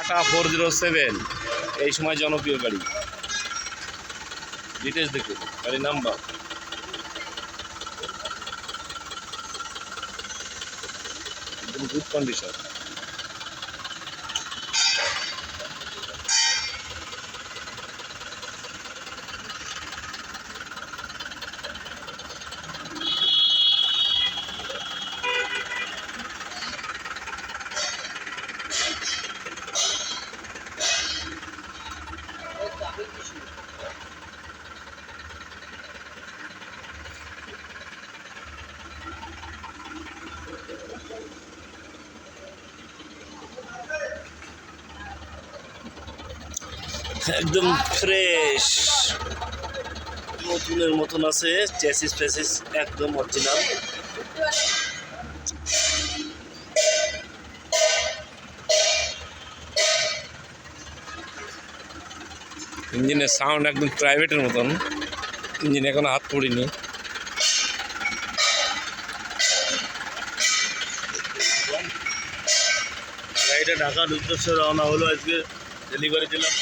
Tata 407 এই সময় জনপ্রিয় গাড়ি। ডিটেলস দেখুন, গাড়ির নাম্বার। একদম গুড কন্ডিশন। একদম ফ্রেশ, নতুনের মতন আছে। চ্যাসিস ফ্যাসিস একদম অরিজিনাল। ইঞ্জিনের সাউন্ড একদম প্রাইভেটের মতন। ইঞ্জিন এখনো হাত পড়িনি। গাড়িটা ঢাকার উদ্দেশ্যে রওনা হলো, আজকে ডেলিভারি দিলাম।